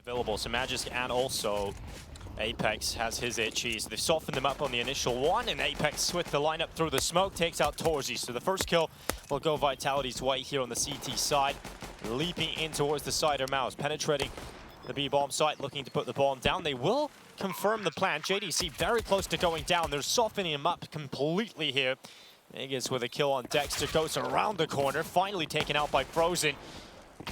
available, so Magisk and also Apex has his itchies. They've softened them up on the initial one, and Apex with the lineup through the smoke takes out Torzi. So the first kill will go Vitality's way here on the CT side. Leaping in towards the side are MOUZ, penetrating the B-bomb site, looking to put the bomb down. They will confirm the plan. JDC very close to going down. They're softening him up completely here. Vegas with a kill on Dexter, goes around the corner, finally taken out by Frozen.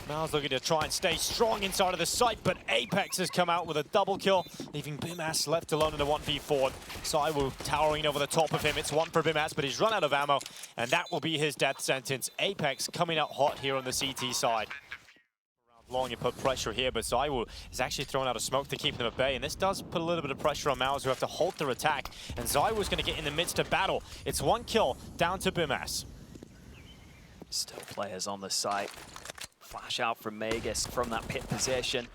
MOUZ looking to try and stay strong inside of the site, but Apex has come out with a double kill, leaving Bimas left alone in a 1v4. ZywOo towering over the top of him. It's one for Bimas, but he's run out of ammo, and that will be his death sentence. Apex coming out hot here on the CT side. Long and put pressure here, but ZywOo is actually throwing out a smoke to keep them at bay, and this does put a little bit of pressure on MOUZ, who have to halt their attack, and ZywOo is going to get in the midst of battle. It's one kill down to Bimas. Still players on the site. Flash out from Magisk from that pit position.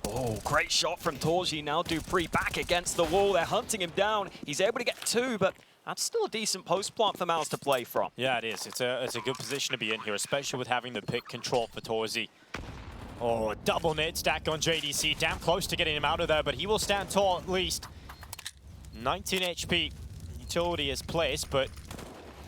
Oh, great shot from Torzi. Now dupreeh back against the wall. They're hunting him down. He's able to get two, but that's still a decent post plant for MOUZ to play from. Yeah, it is. It's a good position to be in here, especially with having the pit control for Torzi. Oh, double nade stack on JDC. Damn close to getting him out of there, but he will stand tall at least. 19 HP. Utility is placed, but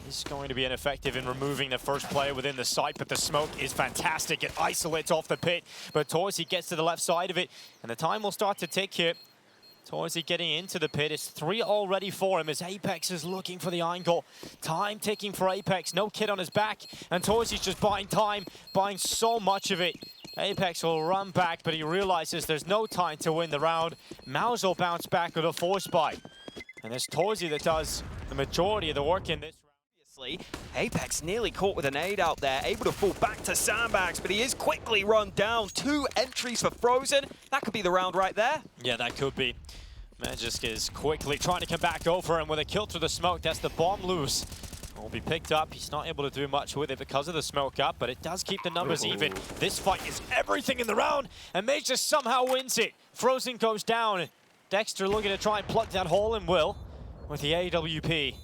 he's going to be ineffective in removing the first player within the site, but the smoke is fantastic. It isolates off the pit, but Torzi gets to the left side of it, and the time will start to tick here. Torzi getting into the pit. It's 3 already for him as Apex is looking for the iron goal. Time ticking for Apex. No kid on his back, and Torzi's just buying time, buying so much of it. Apex will run back, but he realizes there's no time to win the round. MOUZ will bounce back with a force buy. And it's Torzi that does the majority of the work in this round. Apex nearly caught with a nade out there, able to fall back to sandbags, but he is quickly run down. 2 entries for Frozen. That could be the round right there. Yeah, that could be. Magisk is quickly trying to come back over, and with a kill through the smoke, that's the bomb loose. Will be picked up. He's not able to do much with it because of the smoke up, but it does keep the numbers even. This fight is everything in the round, and Magisk somehow wins it. Frozen goes down. Dexter looking to try and plug that hole, and will with the AWP.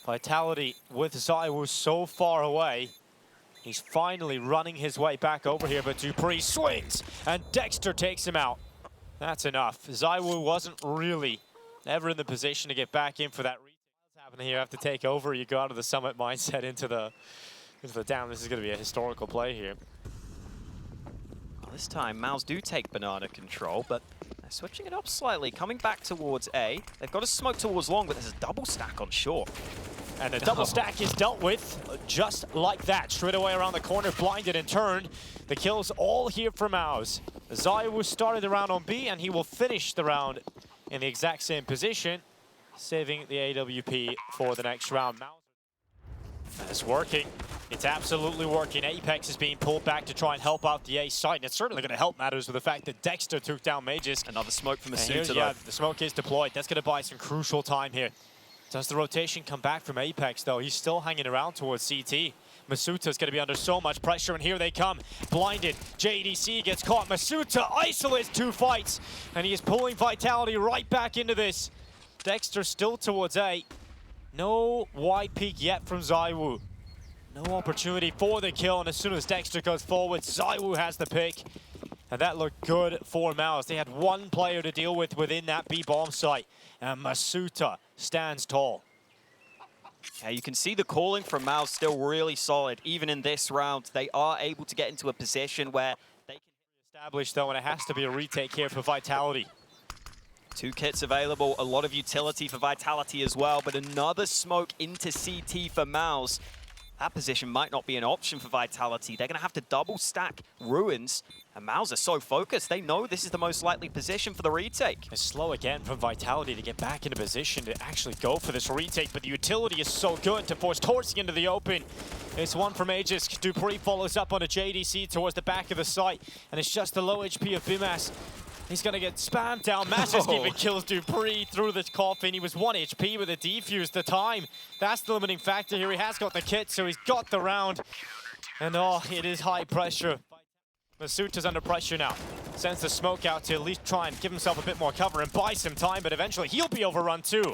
Vitality with ZywOo so far away. He's finally running his way back over here, but dupreeh swings, and Dexter takes him out. That's enough. ZywOo wasn't really ever in the position to get back in for that retake. What's happening here? You have to take over. You go out of the summit mindset into the down. This is going to be a historical play here. Well, this time, MOUZ do take banana control, but they're switching it up slightly, coming back towards A. They've got a smoke towards long, but there's a double stack on short. And the double stack is dealt with just like that. Straight away around the corner, blinded and turned. The kills all here for MOUZ. ZywOo started the round on B, and he will finish the round in the exact same position, saving the AWP for the next round. MOUZ, it's working. It's absolutely working. Apex is being pulled back to try and help out the A side, and it's certainly going to help matters with the fact that Dexter took down Magisk. Another smoke from MOUZ. Yeah, the smoke is deployed. That's going to buy some crucial time here. Does the rotation come back from Apex, though? He's still hanging around towards CT. Masuuta's going to be under so much pressure, and here they come. Blinded. JDC gets caught. Masuuta isolates 2 fights, and he is pulling Vitality right back into this. Dexter still towards A. No wide peek yet from ZywOo. No opportunity for the kill, and as soon as Dexter goes forward, ZywOo has the pick. And that looked good for MOUZ. They had 1 player to deal with within that B-bomb site, and Masuuta stands tall. Yeah, you can see the calling from MOUZ still really solid. Even in this round, they are able to get into a position where they can establish, though, and it has to be a retake here for Vitality. 2 kits available, a lot of utility for Vitality as well, but another smoke into CT for MOUZ. That position might not be an option for Vitality. They're going to have to double stack Ruins. And MOUZ are so focused, they know this is the most likely position for the retake. It's slow again from Vitality to get back into position to actually go for this retake, but the utility is so good to force Torzi into the open. It's one from Magisk. dupreeh follows up on a JDC towards the back of the site, and it's just the low HP of Bimas. He's going to get spammed down. Magisk even kills dupreeh through the coffin. He was 1 HP with a defuse. The time, that's the limiting factor here. He has got the kit, so he's got the round. And oh, it is high pressure. Masuuta's under pressure now. Sends the smoke out to at least try and give himself a bit more cover and buy some time, but eventually he'll be overrun too.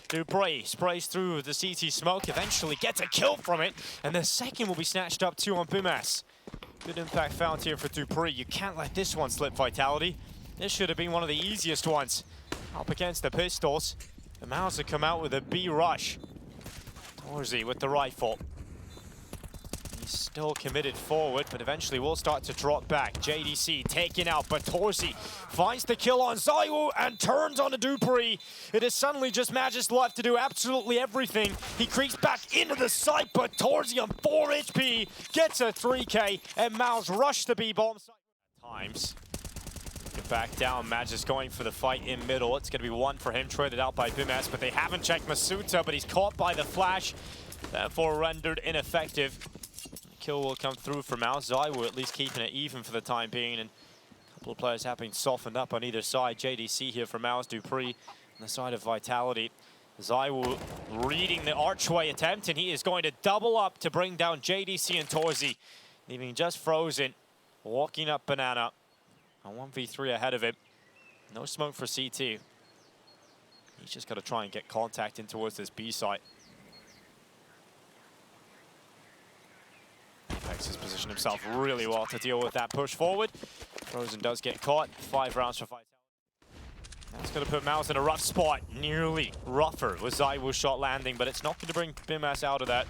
dupreeh sprays through the CT smoke, eventually gets a kill from it, and the second will be snatched up too on Bimas. Good impact found here for dupreeh. You can't let this one slip, Vitality. This should have been one of the easiest ones. Up against the pistols. The MOUZ have come out with a B rush. Torzy with the rifle. He's still committed forward, but eventually will start to drop back. JDC taken out, but Torzy finds the kill on ZywOo and turns on to dupreeh. It is suddenly just MOUZ left to do absolutely everything. He creeps back into the site, but Torzy on 4 HP gets a 3K, and MOUZ rush the B-bomb site. Times. Back down, MOUZ is going for the fight in middle. It's going to be one for him, traded out by Bimas, but they haven't checked MOUZ, but he's caught by the flash, therefore rendered ineffective. The kill will come through for MOUZ. ZywOo at least keeping it even for the time being, and a couple of players have been softened up on either side. JDC here for MOUZ, dupreeh on the side of Vitality. ZywOo reading the archway attempt, and he is going to double up to bring down JDC and Torzy, leaving just Frozen walking up Banana. A 1v3 ahead of him. No smoke for CT. He's just got to try and get contact in towards this B site. Apex has positioned himself really well to deal with that push forward. Frozen does get caught. 5 rounds for Vitality. That's going to put MOUZ in a rough spot. Nearly rougher with ZywOo's shot landing, but it's not going to bring Bimas out of that.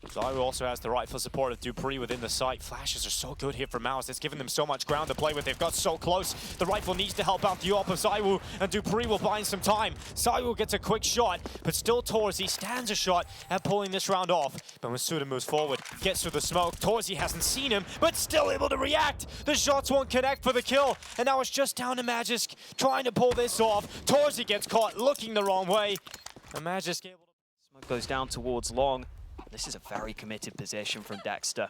ZywOo also has the rifle support of dupreeh within the site. Flashes are so good here for MOUZ. It's given them so much ground to play with. They've got so close. The rifle needs to help out the op of ZywOo, and dupreeh will buy some time. ZywOo gets a quick shot, but still Torzy stands a shot at pulling this round off. But Masuda moves forward, gets through the smoke. Torzy hasn't seen him, but still able to react. The shots won't connect for the kill, and now it's just down to Magisk trying to pull this off. Torzy gets caught looking the wrong way, and Magisk able to... Smoke goes down towards long. This is a very committed position from Dexter.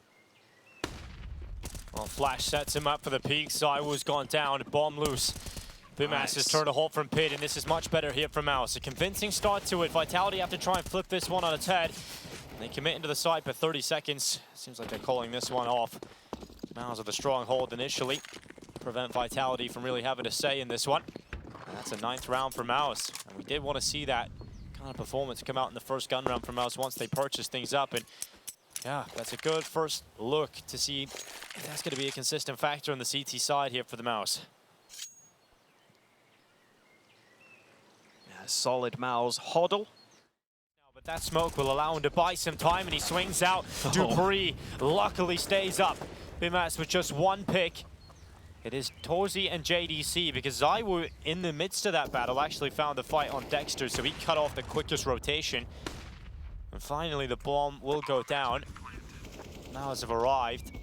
Well, Flash sets him up for the peak. ZywOo's gone down, bomb loose. Bimas has turned a hold from Pit, and this is much better here for MOUZ. A convincing start to it. Vitality have to try and flip this one on its head. They commit into the site for 30 seconds. Seems like they're calling this one off. MOUZ with a strong hold initially. Prevent Vitality from really having a say in this one. And that's a 9th round for MOUZ. And we did want to see that kind of performance come out in the first gun round for MOUZ once they purchase things up. And yeah, that's a good first look to see if that's going to be a consistent factor on the CT side here for the MOUZ. Yeah, solid MOUZ hodl. But that smoke will allow him to buy some time, and he swings out. dupreeh luckily stays up. Bimas with just 1 pick. It is Torzy and JDC, because ZywOo in the midst of that battle actually found the fight on Dexter, so he cut off the quickest rotation. And finally the bomb will go down. MOUZ have arrived,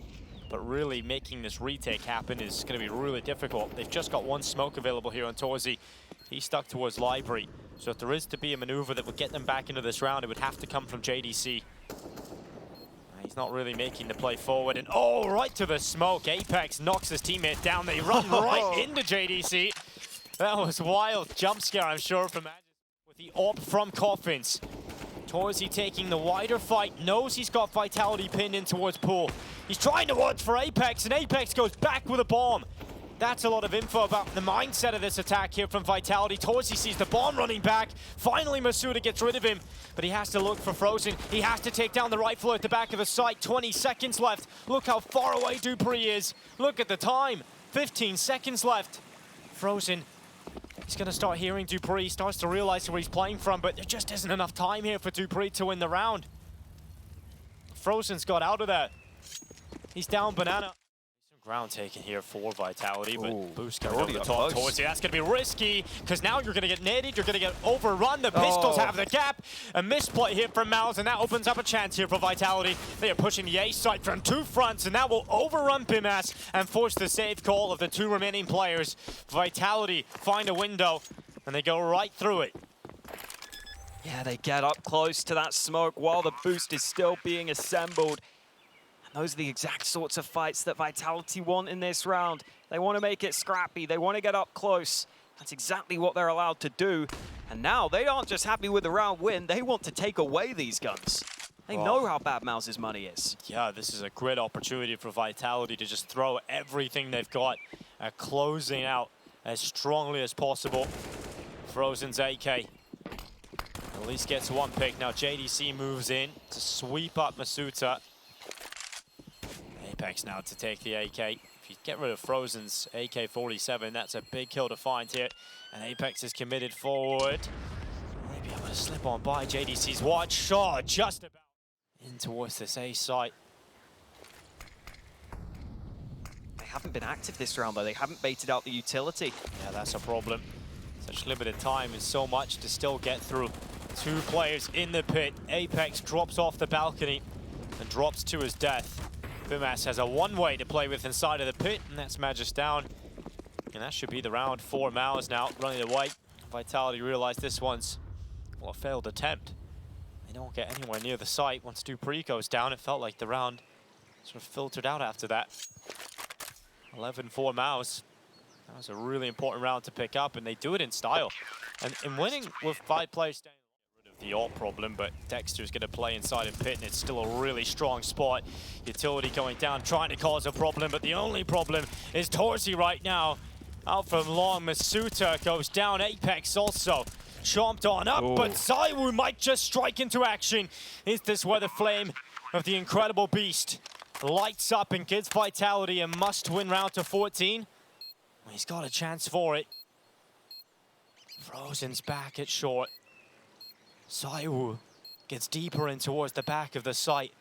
but really making this retake happen is going to be really difficult. They've just got 1 smoke available here on Torzy. He's stuck towards Library, so if there is to be a maneuver that would get them back into this round, it would have to come from JDC. He's not really making the play forward, and oh, right to the smoke. Apex knocks his teammate down. They run right into JDC. That was a wild jump scare, I'm sure, from Magisk with the op from Coffins. Torzy taking the wider fight, knows he's got Vitality pinned in towards Pool. He's trying to watch for Apex, and Apex goes back with a bomb. That's a lot of info about the mindset of this attack here from Vitality. Torzy sees the bomb running back. Finally, Masuda gets rid of him, but he has to look for Frozen. He has to take down the rifle at the back of the site. 20 seconds left. Look how far away dupreeh is. Look at the time. 15 seconds left. Frozen, he's going to start hearing dupreeh. He starts to realize where he's playing from, but there just isn't enough time here for dupreeh to win the round. Frozen's got out of that. He's down Banana. Ground taken here for Vitality, but Boost got over the top towards you. That's going to be risky, because now you're going to get netted, you're going to get overrun. The pistols have the gap. A misplay here from MOUZ, and that opens up a chance here for Vitality. They are pushing the A site from 2 fronts, and that will overrun Bimas and force the save call of the 2 remaining players. Vitality find a window, and they go right through it. Yeah, they get up close to that smoke while the boost is still being assembled. Those are the exact sorts of fights that Vitality want in this round. They want to make it scrappy. They want to get up close. That's exactly what they're allowed to do. And now they aren't just happy with the round win. They want to take away these guns. They know how bad MOUZ's money is. Yeah, this is a great opportunity for Vitality to just throw everything they've got at closing out as strongly as possible. Frozen's AK at least gets 1 pick. Now JDC moves in to sweep up Masuda. Apex now to take the AK. If you get rid of Frozen's AK-47, that's a big kill to find here. And Apex is committed forward. Maybe able to slip on by JDC's watch shot, just about in towards this A site. They haven't been active this round, though. They haven't baited out the utility. Yeah, that's a problem. Such limited time and so much to still get through. 2 players in the pit. Apex drops off the balcony and drops to his death. MOUZ has a one-way to play with inside of the pit, and that's Magus down. And that should be the round for MOUZ now, running away. Vitality realized this one's, well, a failed attempt. They don't get anywhere near the site. Once Dupree goes down, it felt like the round sort of filtered out after that. 11 for MOUZ. That was a really important round to pick up, and they do it in style. And in winning with 5 players staying rid of the ult problem, but Dexter's going to play inside in pit, and it's still a really strong spot. Utility going down, trying to cause a problem, but the only problem is Torsi right now. Out from long, Masuta goes down. Apex also chomped on up, but ZywOo might just strike into action. Is this where the flame of the incredible beast lights up and gives Vitality a must-win round to 14? He's got a chance for it. Frozen's back at short. ZywOo gets deeper in towards the back of the site.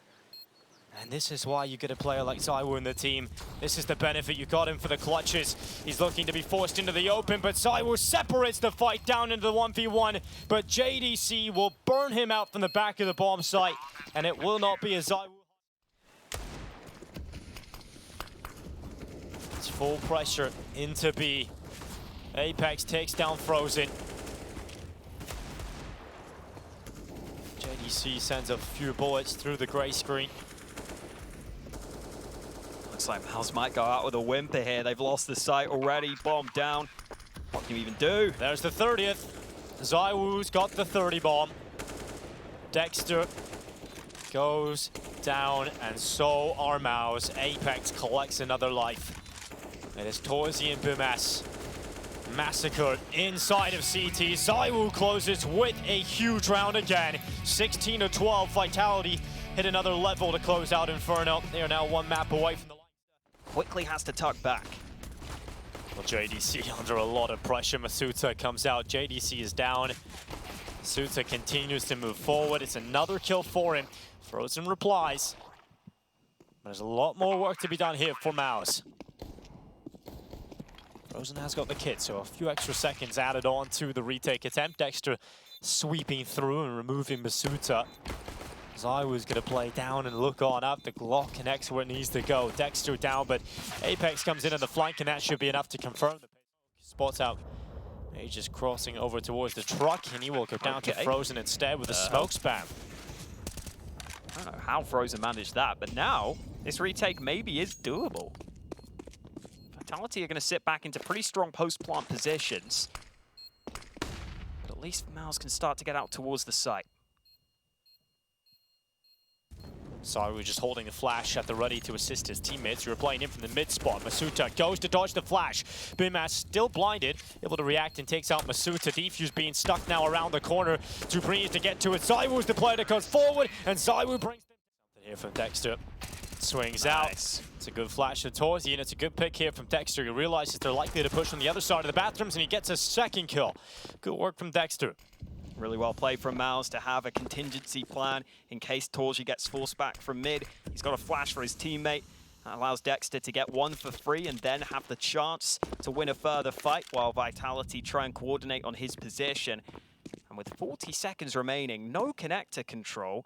And this is why you get a player like ZywOo in the team. This is the benefit you got him for the clutches. He's looking to be forced into the open, but ZywOo separates the fight down into the 1v1. But JDC will burn him out from the back of the bomb site, and it will not be a ZywOo. It's full pressure into B. Apex takes down Frozen. JDC sends a few bullets through the gray screen. Looks like MOUZ might go out with a whimper here. They've lost the site already. Bomb down. What can you even do? There's the 30th. ZywOo's got the 30 bomb. Dexter goes down, and so are MOUZ. Apex collects another life. It is Torsi and MOUZ massacred inside of CT. ZywOo closes with a huge round again. 16-12. Vitality hit another level to close out Inferno. They are now 1 map away from the line. Quickly has to tuck back. Well, JDC under a lot of pressure. Masuta comes out. JDC is down. Masuta continues to move forward. It's another kill for him. Frozen replies. There's a lot more work to be done here for MOUZ. Frozen has got the kit, so a few extra seconds added on to the retake attempt. Dexter sweeping through and removing Masuta. ZywOo's going to play down and look on up. The Glock connects where it needs to go. Dexter down, but Apex comes in on the flank, and that should be enough to confirm the spots out. He's just crossing over towards the truck, and he will go down to Frozen instead with a smoke spam. I don't know how Frozen managed that, but now this retake maybe is doable. Vitality are going to sit back into pretty strong post-plant positions. But at least MOUZ can start to get out towards the site. ZywOo just holding the flash at the ready to assist his teammates. You're playing in from the mid spot. Masuta goes to dodge the flash. MOUZ still blinded, able to react and takes out Masuta. Defuse being stuck now around the corner. Dupree to get to it. ZywOo's the player that goes forward, and ZywOo brings something here from Dexter. Swings out. It's a good flash to Torsi, and it's a good pick here from Dexter. He realizes they're likely to push on the other side of the bathrooms, and he gets a second kill. Good work from Dexter. Really well played from MOUZ to have a contingency plan in case Torsi gets forced back from mid. He's got a flash for his teammate. That allows Dexter to get one for free and then have the chance to win a further fight while Vitality try and coordinate on his position. And with 40 seconds remaining, no connector control,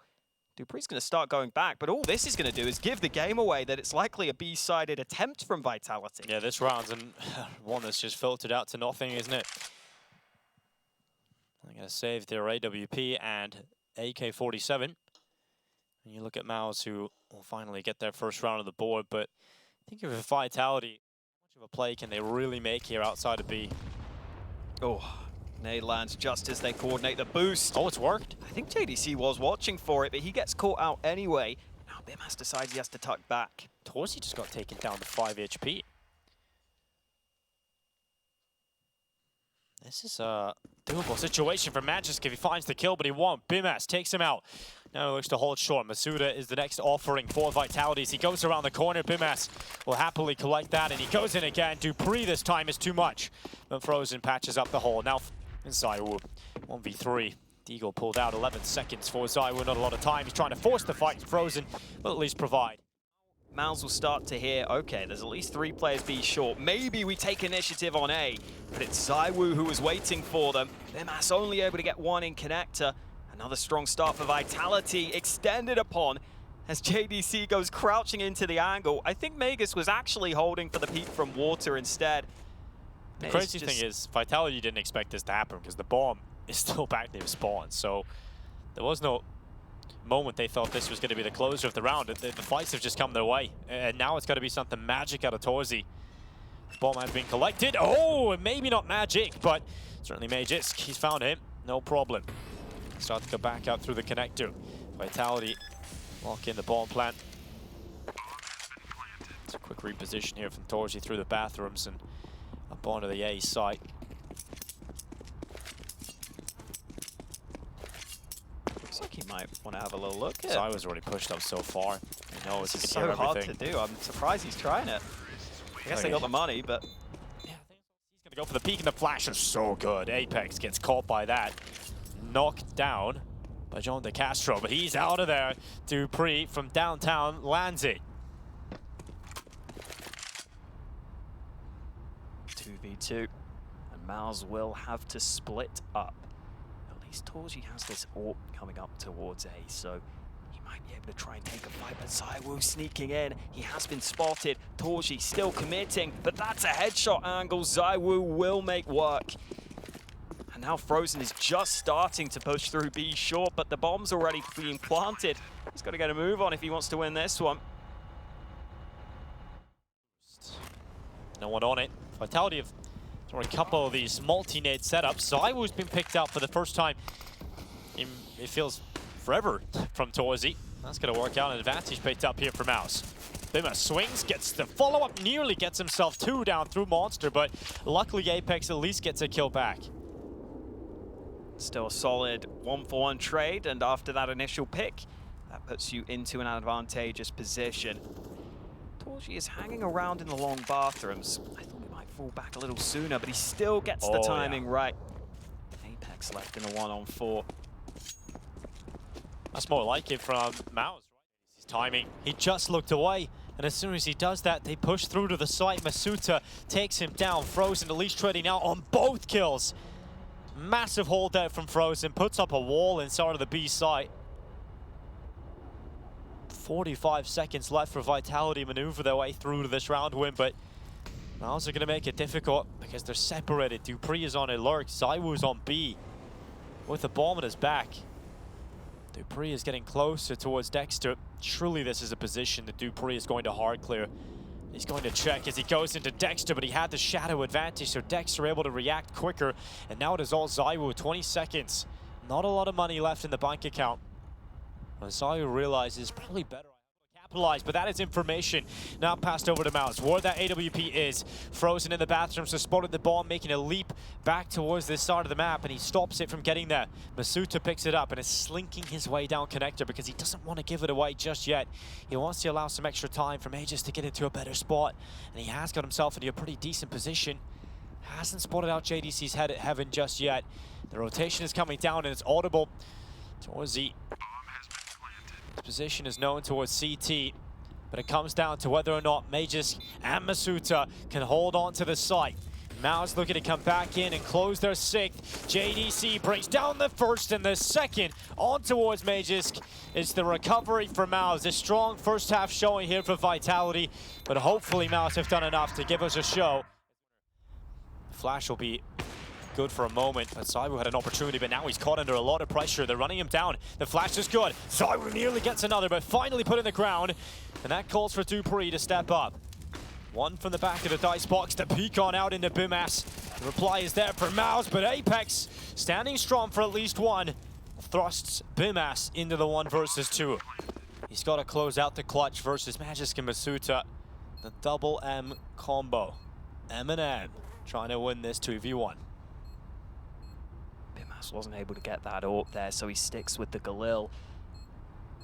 Dupree's going to start going back, but all this is going to do is give the game away that it's likely a B-sided attempt from Vitality. Yeah, this round's one that's just filtered out to nothing, isn't it? I'm going to save their AWP and AK-47. And you look at MOUZ, who will finally get their first round of the board, but I think if Vitality, how much of a play can they really make here outside of B? Oh, nade lands just as they coordinate the boost. Oh, it's worked. I think JDC was watching for it, but he gets caught out anyway. Now MOUZ decides he has to tuck back. Torsi just got taken down to 5 HP. This is a doable situation for Magisk if he finds the kill, but he won't. Bimas takes him out. Now he looks to hold short. Masuda is the next offering for Vitality. As he goes around the corner, Bimas will happily collect that, and he goes in again. Dupree this time is too much. But Frozen patches up the hole. Now ZywOo, 1v3. Deagle pulled out 11 seconds for ZywOo. Not a lot of time. He's trying to force the fight. Frozen will at least provide. MOUZ will start to hear, okay, there's at least 3 players B short. Maybe we take initiative on A, but it's ZywOo who was waiting for them. Bimas only able to get 1 in connector. Another strong start for Vitality, extended upon as JDC goes crouching into the angle. I think Magus was actually holding for the peek from water instead. The crazy thing is, Vitality didn't expect this to happen because the bomb is still back near spawn, so there was no moment they thought this was going to be the closer of the round. The fights have just come their way, and now it's got to be something magic out of Torzi. Bomb has been collected. Oh, maybe not magic, but certainly Magisk. He's found him, no problem. Start to go back out through the connector. Vitality lock in the bomb plant. It's a quick reposition here from Torzi through the bathrooms and up onto the A site. Looks like he might want to have a little look at. ZywOo's already pushed up so far. He knows he can so hear hard everything. to do. I'm surprised he's trying it. I guess they got the money, but yeah, I think he's gonna go for the peek, and the flash is so good. Apex gets caught by that. Knocked down by John De Castro, but he's out of there. Dupree from downtown lands it. 2v2, and MOUZ will have to split up. At least Torzi has this AWP coming up towards A, so he might be able to try and take a fight, but ZywOo sneaking in. He has been spotted. Torzi still committing, but that's a headshot angle. ZywOo will make work. And now Frozen is just starting to push through B short, but the bomb's already being planted. He's got to get a move on if he wants to win this one. No one on it. Vitality have thrown a couple of these multi-nade setups. ZywOo's been picked out for the first time in, it feels, forever from Torzi. That's going to work out. An advantage picked up here for MOUZ. Bimas swings, gets the follow-up, nearly gets himself 2 down through Monster, but luckily Apex at least gets a kill back. Still a solid 1-for-1 trade, and after that initial pick, that puts you into an advantageous position. Torzi is hanging around in the long bathrooms. I thought he might fall back a little sooner, but he still gets the timing right. Apex left in a 1-on-4. That's more like it from MOUZ, right? His timing. He just looked away, and as soon as he does that, they push through to the site. Masuda takes him down. Frozen at least trading out on both kills. Massive holdout from Frozen, puts up a wall inside of the B site. 45 seconds left for Vitality maneuver their way through to this round win, but MOUZ are going to make it difficult because they're separated. Dupree is on alert, ZywOo's on B with the bomb at his back. Dupree is getting closer towards Dexter. Surely this is a position that Dupree is going to hard clear. He's going to check as he goes into Dexter, but he had the shadow advantage, so Dexter able to react quicker. And now it is all ZywOo, 20 seconds. Not a lot of money left in the bank account. When ZywOo realizes probably better to capitalize, but that is information now passed over to MOUZ. Where that AWP is, Frozen in the bathrooms has spotted the bomb, making a leap back towards this side of the map, and he stops it from getting there. Masuda picks it up and is slinking his way down connector because he doesn't want to give it away just yet. He wants to allow some extra time for Magisk to get into a better spot, and he has got himself into a pretty decent position. Hasn't spotted out JDC's head at heaven just yet. The rotation is coming down and it's audible towards the position is known towards CT, but it comes down to whether or not Magisk and Masuda can hold on to the site. MOUZ looking to come back in and close their 6th. JDC brings down the 1st and the 2nd on towards Magisk. It's the recovery for MOUZ. A strong first half showing here for Vitality, but hopefully MOUZ have done enough to give us a show. Flash will be good for a moment, but ZywOo had an opportunity, but now he's caught under a lot of pressure. They're running him down. The flash is good. ZywOo nearly gets another, but finally put in the ground, and that calls for Dupree to step up. One from the back of the dice box to peek on out into Bimas. The reply is there for MOUZ, but Apex standing strong for at least one. Thrusts Bimas into the 1 versus 2. He's got to close out the clutch versus Magisk and Masuda. The double M combo. M&M trying to win this 2v1. BMOUZ wasn't able to get that AWP there, so he sticks with the Galil.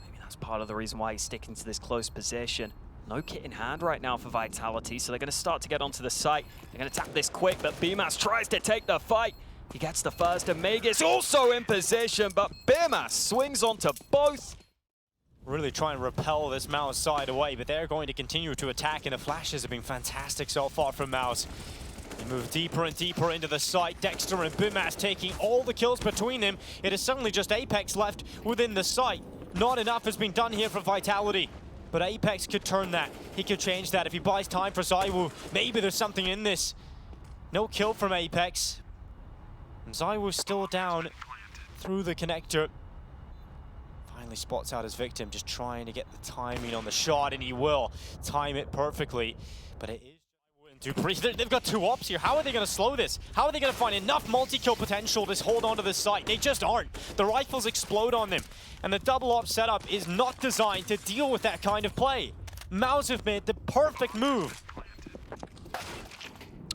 Maybe that's part of the reason why he's sticking to this close position. No kit in hand right now for Vitality, so they're going to start to get onto the site. They're going to tap this quick, but BMOUZ tries to take the fight. He gets the first, and Magus also in position, but BMOUZ swings onto both. Really trying to repel this MOUZ side away, but they're going to continue to attack, and the flashes have been fantastic so far from MOUZ. They move deeper and deeper into the site. Dexter and BMOUZ taking all the kills between them. It is suddenly just Apex left within the site. Not enough has been done here for Vitality, but Apex could turn that. He could change that if he buys time for ZywOo. Maybe there's something in this. No kill from Apex. And ZywOo's still down through the connector. Finally spots out his victim, just trying to get the timing on the shot, and he will time it perfectly. But it is ZywOo and dupreeh. They've got two ops here. How are they going to slow this? How are they going to find enough multi-kill potential to hold on to this site? They just aren't. The rifles explode on them, and the double op setup is not designed to deal with that kind of play. MOUZ have made the perfect move.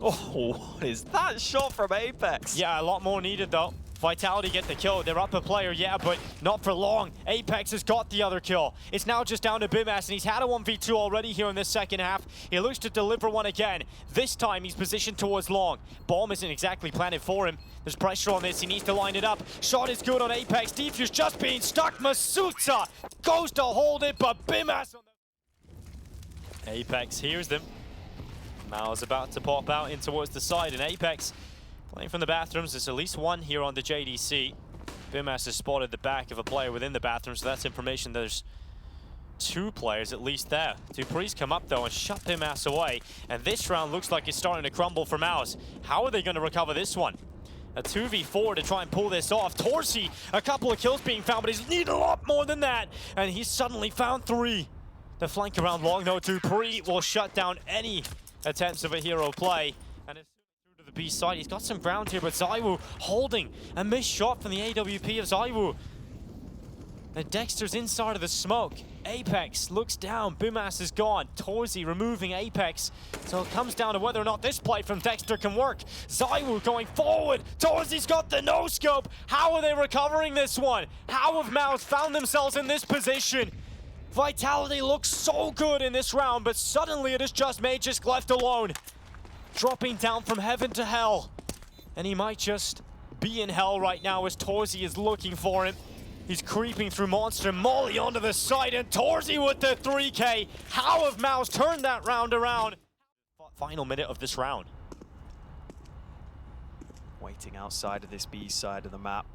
Oh, what is that shot from Apex? Yeah, a lot more needed though. Vitality get the kill. They're up a player, yeah, but not for long. Apex has got the other kill. It's now just down to BMOUZ, and he's had a 1v2 already here in this second half. He looks to deliver one again. This time he's positioned towards long. Bomb isn't exactly planted for him. There's pressure on this. He needs to line it up. Shot is good on Apex. Defuse just being stuck. masuza goes to hold it, but BMOUZ on the... Apex hears them. MOUZ about to pop out in towards the side, and Apex playing from the bathrooms. There's at least one here on the JDC. BMOUZ has spotted the back of a player within the bathroom, so that's information. There's two players at least there. dupreeh's come up though and shut BMOUZ away, and this round looks like it's starting to crumble for MOUZ. How are they going to recover this one? A 2v4 to try and pull this off. Torsi, a couple of kills being found, but he's needed a lot more than that, and he's suddenly found 3. The flank around long though. dupreeh will shut down any attempts of a hero play, and it's through to the B side. He's got some ground here, but ZywOo holding a missed shot from the AWP of ZywOo. And Dexter's inside of the smoke. Apex looks down. BMOUZ is gone. Torsi removing Apex. So it comes down to whether or not this play from Dexter can work. ZywOo going forward. Torsi's got the no-scope. How are they recovering this one? How have MOUZ found themselves in this position? Vitality looks so good in this round, but suddenly it is just Magisk left alone. Dropping down from heaven to hell. And he might just be in hell right now as Torsi is looking for him. He's creeping through Monster. Molly onto the side, and Torsi with the 3K. How have MOUZ turned that round around? Final minute of this round. Waiting outside of this B side of the map.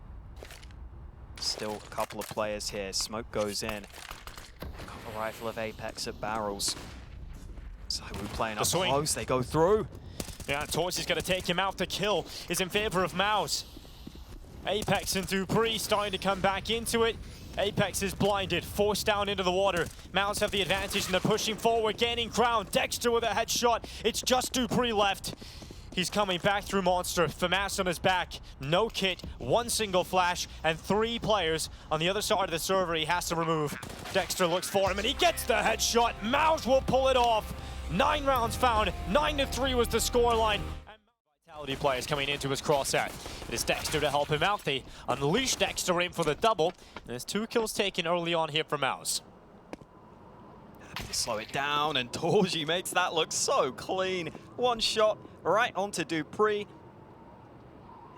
Still a couple of players here. Smoke goes in. Got the rifle of Apex at barrels. ZywOo playing up close. They go through. Yeah, Torsi's going to take him out. The kill is in favor of MOUZ. Apex and dupreeh starting to come back into it. Apex is blinded, forced down into the water. MOUZ have the advantage and they're pushing forward, gaining ground. Dexter with a headshot. It's just dupreeh left. He's coming back through Monster. FAMAS on his back. No kit, one single flash, and 3 players on the other side of the server he has to remove. Dexter looks for him and he gets the headshot. MOUZ will pull it off. 9 rounds found. 9-3 was the scoreline. Vitality players coming into his crosshair. It is Dexter to help him out. They unleash Dexter in for the double. And there's 2 kills taken early on here for MOUZ. Happy to slow it down, and Torsi makes that look so clean. One shot right onto dupreeh.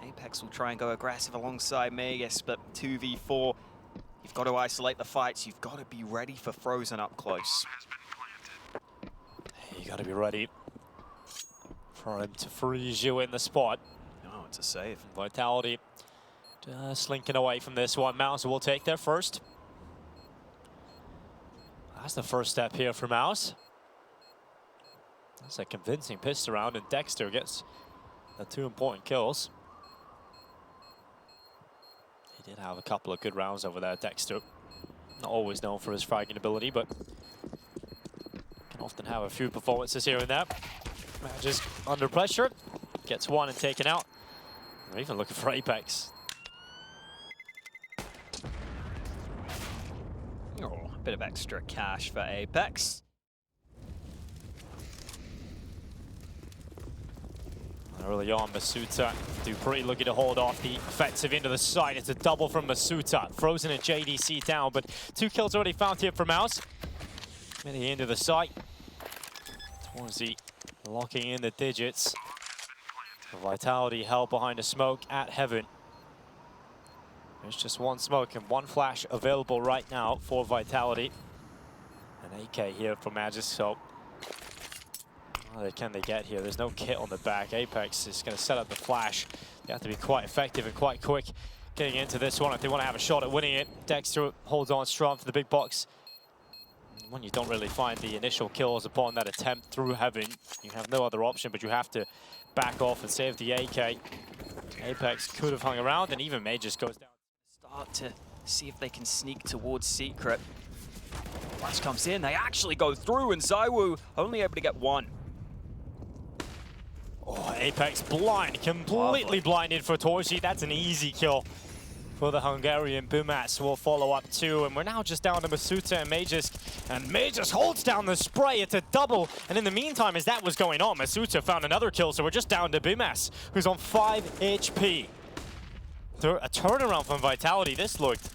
Apex will try and go aggressive alongside Magus, but 2v4. You've got to isolate the fights. You've got to be ready for Frozen up close. You got to be ready for him to freeze you in the spot. Oh, it's a save. Vitality slinking away from this one. MOUZ will take their first. That's the first step here for MOUZ. That's a convincing pistol round, and Dexter gets the 2 important kills. He did have a couple of good rounds over there, Dexter. Not always known for his fragging ability, but can often have a few performances here and there. Just under pressure, gets one and taken out. They're even looking for Apex. Oh, a bit of extra cash for Apex. Early on, Masuta, Dupree looking to hold off the offensive into the side. It's a double from Masuta. Frozen and JDC down, but 2 kills already found here for MOUZ. Coming into the site. Torzy locking in the digits. Vitality held behind a smoke at Heaven. There's just one smoke and one flash available right now for Vitality. An AK here for Magic, so what can they get here? There's no kit on the back. Apex is going to set up the flash. They have to be quite effective and quite quick getting into this one if they want to have a shot at winning it. Dexter holds on strong for the big box. When you don't really find the initial kills upon that attempt through Heaven, you have no other option, but you have to back off and save the AK. Apex could have hung around, and even May just goes down. Start to see if they can sneak towards Secret. Flash comes in, they actually go through, and ZywOo only able to get one. Oh, Apex blind, completely blinded for Torzy. That's an easy kill for the Hungarian. Bumas will follow up too, and we're now just down to Masuta and Magisk. And Magisk holds down the spray. It's a double, and in the meantime, as that was going on, Masuta found another kill, so we're just down to Bumas, who's on 5 HP. A turnaround from Vitality. This looked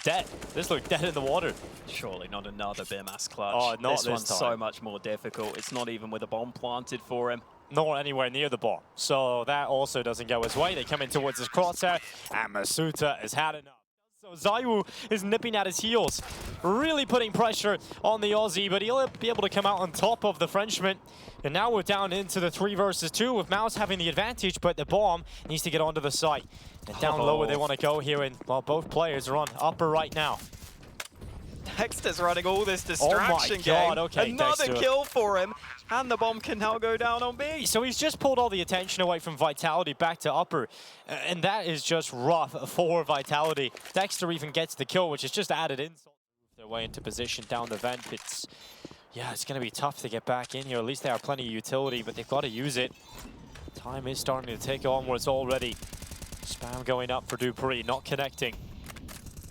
dead. This looked dead in the water. Surely not another Bumas clutch. Oh, not this one's time. So much more difficult. It's not even with a bomb planted for him. Nor anywhere near the bomb. So that also doesn't go his way. They come in towards his crosshair, and Masuta has had enough. So ZywOo is nipping at his heels, really putting pressure on the Aussie, but he'll be able to come out on top of the Frenchman. And now we're down into the 3 versus 2 with MOUZ having the advantage, but the bomb needs to get onto the site. And down lower they want to go here, and well, both players are on upper right now. Dexter's running all this distraction game. Okay, another Dexter. kill for him, and the bomb can now go down on B. So he's just pulled all the attention away from Vitality back to upper, and that is just rough for Vitality. Dexter even gets the kill, which is just added insult. Their way into position down the vent. It's going to be tough to get back in here. At least they have plenty of utility, but they've got to use it. Time is starting to tick onwards already. Spam going up for Dupree, not connecting.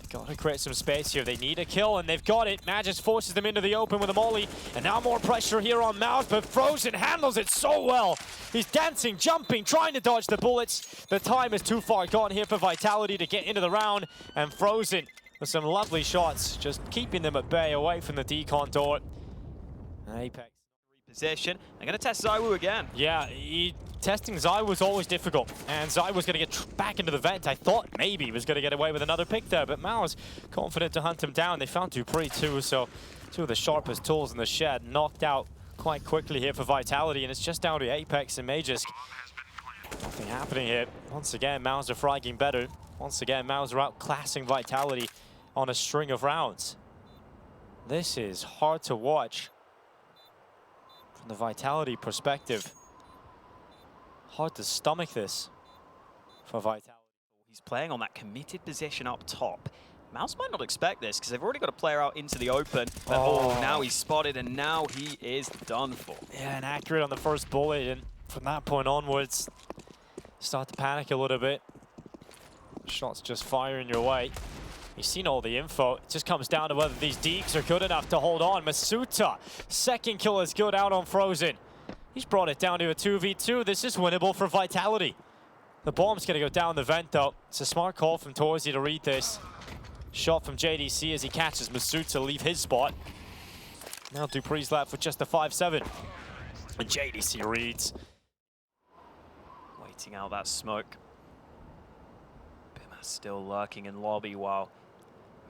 Got to create some space here. They need a kill, and they've got it. Magisk forces them into the open with a molly. And now more pressure here on MOUZ, but Frozen handles it so well. He's dancing, jumping, trying to dodge the bullets. The time is too far gone here for Vitality to get into the round. And Frozen with some lovely shots, just keeping them at bay away from the decon door. Apex. Reposition. They're going to test ZywOo again. Yeah, testing ZywOo was always difficult, and ZywOo was going to get back into the vent. I thought maybe he was going to get away with another pick there, but MOUZ confident to hunt him down. They found Dupree too, so 2 of the sharpest tools in the shed knocked out quite quickly here for Vitality, and it's just down to Apex and Magisk. Nothing happening here. Once again, MOUZ are fragging better. Once again, MOUZ are outclassing Vitality on a string of rounds. This is hard to watch from the Vitality perspective. Hard to stomach this for Vitality. He's playing on that committed position up top. MOUZ might not expect this because they've already got a player out into the open. But now he's spotted, and now he is done for. Yeah, and accurate on the first bullet, and from that point onwards, start to panic a little bit. Shots just firing your way. You've seen all the info. It just comes down to whether these deeks are good enough to hold on. Masuta, second kill is good out on Frozen. He's brought it down to a 2v2. This is winnable for Vitality. The bomb's going to go down the vent, though. It's a smart call from Torzy to read this. Shot from JDC as he catches Masuta leave his spot. Now Dupree's left with just a 5-7. And JDC reads. Waiting out that smoke. Bumas still lurking in lobby while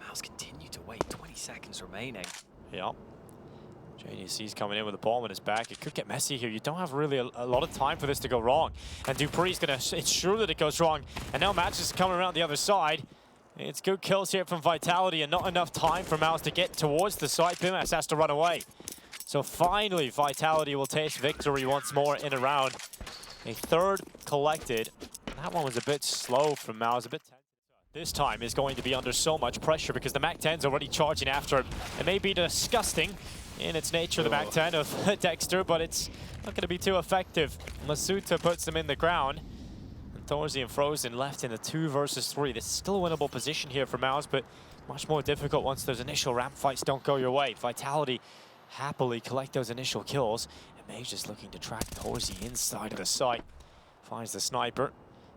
MOUZ continue to wait. 20 seconds remaining. Yeah. JDC's coming in with a bomb in his back. It could get messy here. You don't have really a lot of time for this to go wrong. And Dupree's going to ensure that it goes wrong. And now Magisk is coming around the other side. It's good kills here from Vitality and not enough time for MOUZ to get towards the site. Bumas has to run away. So finally, Vitality will taste victory once more in a round. A third collected. That one was a bit slow from MOUZ, a bit tense. This time is going to be under so much pressure because the MAC-10's already charging after him. It may be disgusting in its nature, the MAC-10 of Dexter, but it's not going to be too effective. Masuta puts them in the ground. And Torzy and Frozen left in a 2 versus 3. This is still a winnable position here for MOUZ, but much more difficult once those initial ramp fights don't go your way. Vitality happily collect those initial kills, and Mage is looking to track Torzy inside of the site. Finds the sniper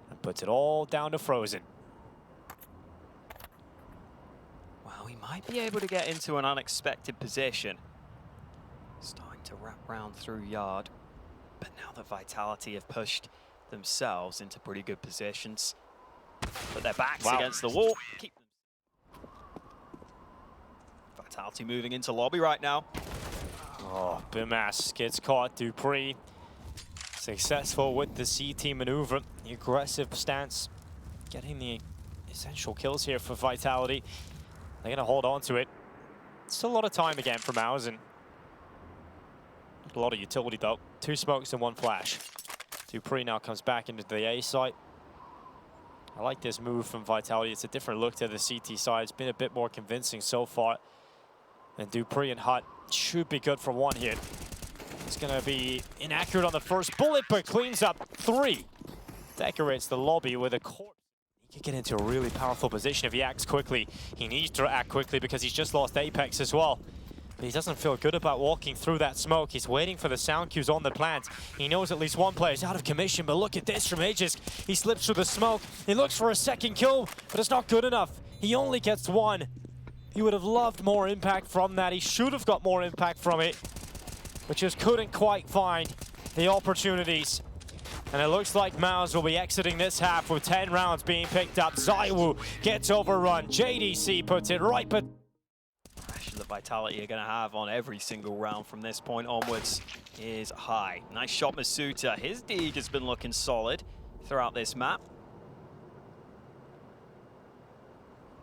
and puts it all down to Frozen. Well, he might be able to get into an unexpected position. Starting to wrap round through yard. But now that Vitality have pushed themselves into pretty good positions, put their backs against the wall, keep them. Vitality moving into lobby right now. Oh, MOUZ gets caught. Dupree successful with the CT maneuver. The aggressive stance, getting the essential kills here for Vitality. They're gonna hold on to it. Still a lot of time again for MOUZ, and a lot of utility though. 2 smokes and 1 flash. Dupree now comes back into the A site. I like this move from Vitality. It's a different look to the CT side. It's been a bit more convincing so far. And Dupree and Hut should be good for 1 hit. It's gonna be inaccurate on the first bullet, but cleans up 3. Decorates the lobby with a corpse. He could get into a really powerful position if he acts quickly. He needs to act quickly because he's just lost Apex as well. But he doesn't feel good about walking through that smoke. He's waiting for the sound cues on the plant. He knows at least 1 player is out of commission, but look at this from Aegis. He slips through the smoke. He looks for a second kill, but it's not good enough. He only gets 1. He would have loved more impact from that. He should have got more impact from it, but just couldn't quite find the opportunities. And it looks like MOUZ will be exiting this half with 10 rounds being picked up. ZywOo gets overrun. JDC puts it right, but That Vitality are going to have on every single round from this point onwards is high. Nice shot, Masuta. His Deeg has been looking solid throughout this map.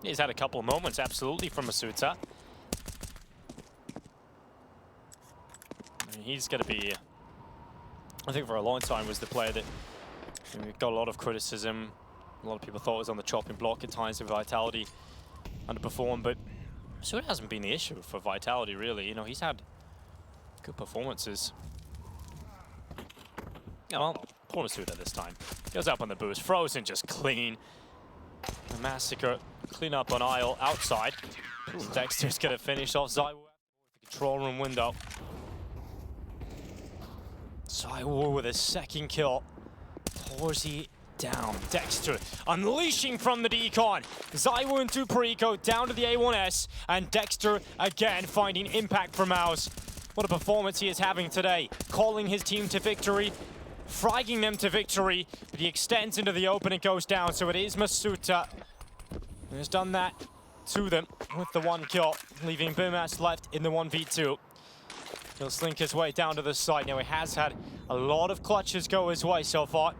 He's had a couple of moments, absolutely, from Masuta. I mean, he's going to be, I think for a long time, was the player that got a lot of criticism. A lot of people thought was on the chopping block at times with Vitality, underperformed, but so it hasn't been the issue for Vitality, really. You know, he's had good performances. Well, poor Masuta this time. Goes up on the boost. Frozen just clean. The Massacre clean up on aisle outside. Dexter's going to finish off ZywOo at the control room window. ZywOo with a second kill. Torzy down. Dexter unleashing from the decon. ZywOo and Dupree go down to the A1S, and Dexter again finding impact for MOUZ. What a performance he is having today. Calling his team to victory, fragging them to victory, but he extends into the open and goes down, so it is Masuta who has done that to them with the 1 kill, leaving MOUZ left in the 1v2. He'll slink his way down to the side. Now he has had a lot of clutches go his way so far.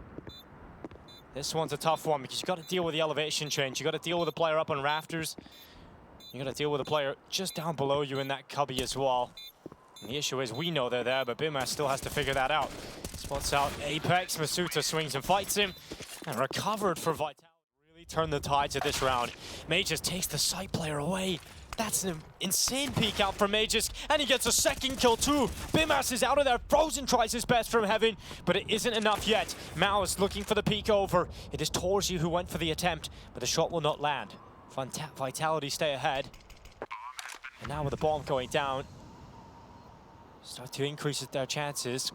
This one's a tough one because you got to deal with the elevation change. You got to deal with a player up on rafters. You got to deal with a player just down below you in that cubby as well. And the issue is we know they're there, but MOUZ still has to figure that out. Spots out Apex. Masuta swings and fights him, and recovered for Vitality. Really turned the tides of this round. Mages takes the side player away. That's an insane peek out from Aegis, and he gets a second kill too. MOUZ is out of there. Frozen tries his best from heaven, but it isn't enough yet. MOUZ looking for the peek over. It is Torzy who went for the attempt, but the shot will not land. Vitality stay ahead. And now with the bomb going down, start to increase their chances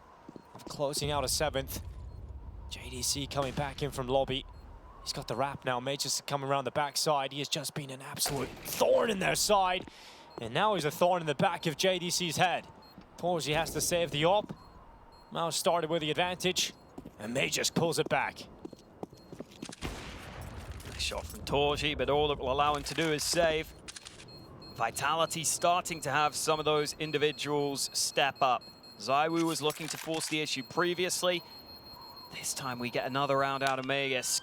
of closing out a 7th. JDC coming back in from lobby. He's got the wrap now. Mages coming around the backside. He has just been an absolute thorn in their side. And now he's a thorn in the back of JDC's head. Torzy has to save the op. MOUZ started with the advantage, and Mages pulls it back. Nice shot from Torzy, but all it will allow him to do is save. Vitality starting to have some of those individuals step up. ZywOo was looking to force the issue previously. This time we get another round out of Magisk.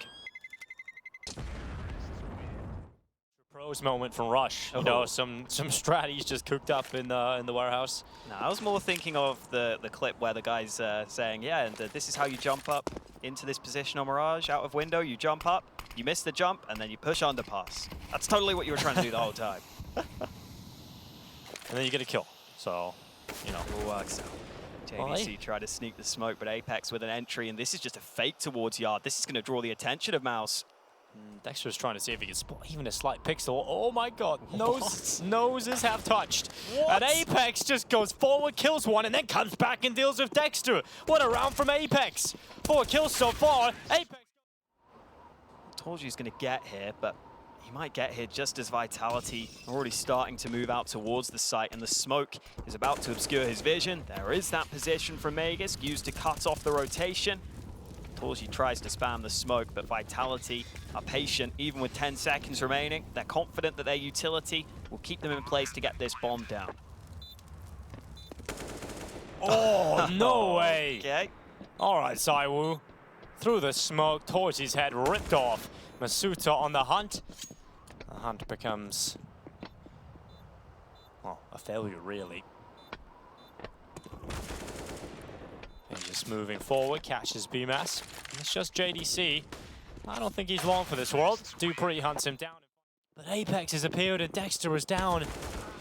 Pros moment from Rush. You know, some strategies just cooked up in the warehouse. No, I was more thinking of the clip where the guy's saying, yeah, and this is how you jump up into this position on Mirage, out of window, you jump up, you miss the jump, and then you push underpass. That's totally what you were trying to do the whole time. And then you get a kill. So, you know. It all works out. JDC tried to sneak the smoke, but Apex with an entry, and this is just a fake towards Yard. This is going to draw the attention of MOUZ. Dexter's trying to see if he can spot even a slight pixel. Oh my god, noses have touched. What? And Apex just goes forward, kills one, and then comes back and deals with Dexter. What a round from Apex. 4 kills so far. Apex. Told you he's going to get here, but he might get here just as Vitality are already starting to move out towards the site, and the smoke is about to obscure his vision. There is that position from Magus, used to cut off the rotation. Torji tries to spam the smoke, but Vitality are patient, even with 10 seconds remaining. They're confident that their utility will keep them in place to get this bomb down. Oh, no way. Okay. All right, ZywOo. Through the smoke, Torji's head ripped off. Masuta on the hunt. The hunt becomes, well, a failure, really. And just moving forward, catches BMAS. It's just JDC. I don't think he's long for this world. Dupree hunts him down. But Apex has appeared and Dexter is down.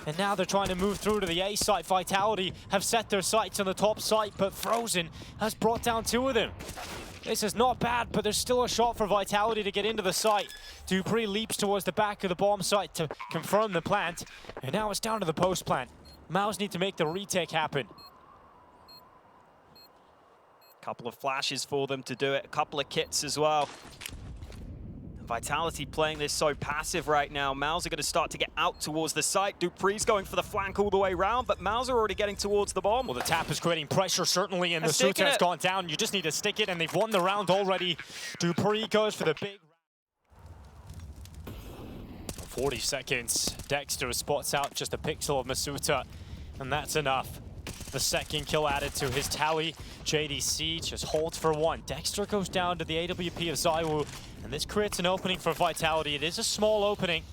And now they're trying to move through to the A site. Vitality have set their sights on the top site, but Frozen has brought down 2 of them. This is not bad, but there's still a shot for Vitality to get into the site. Dupree leaps towards the back of the bomb site to confirm the plant. And now it's down to the post plant. MOUZ need to make the retake happen. Couple of flashes for them to do it, a couple of kits as well. Vitality playing this so passive right now. MOUZ are going to start to get out towards the site. Dupree's going for the flank all the way around, but MOUZ are already getting towards the bomb. Well, the tap is creating pressure, certainly, and the Suta has gone down. You just need to stick it, and they've won the round already. Dupree goes for the big... 40 seconds. Dexter spots out just a pixel of Masuta, and that's enough. The second kill added to his tally. JDC just holds for 1. Dexter goes down to the AWP of ZywOo, and this creates an opening for Vitality. It is a small opening,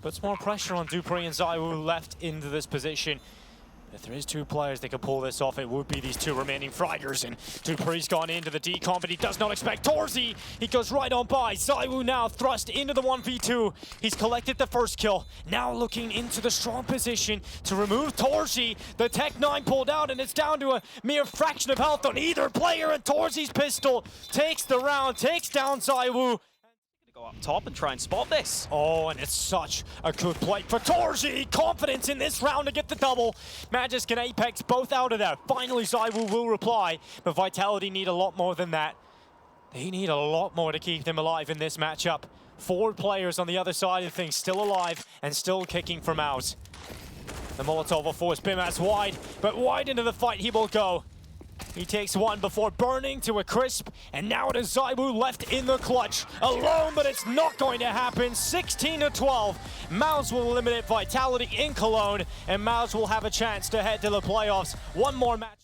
puts more pressure on Dupree and ZywOo left into this position. If there is 2 players that can pull this off, it would be these 2 remaining fragers. And Dupree's gone into the decom, but he does not expect Torzi. He goes right on by. ZywOo now thrust into the 1v2. He's collected the first kill. Now looking into the strong position to remove Torzi. The Tech 9 pulled out, and it's down to a mere fraction of health on either player. And Torzi's pistol takes the round, takes down ZywOo. Go up top and try and spot this. Oh, and it's such a good play for Torji. Confidence in this round to get the double. Magisk and Apex both out of there. Finally, ZywOo will reply, but Vitality need a lot more than that. They need a lot more to keep them alive in this matchup. 4 players on the other side of things still alive and still kicking for MOUZ. The Molotov will force BMAS wide, but wide into the fight he will go. He takes 1 before burning to a crisp, and now it is ZywOo left in the clutch. Alone, but it's not going to happen. 16-12. MOUZ will eliminate Vitality in Cologne, and MOUZ will have a chance to head to the playoffs. One more match.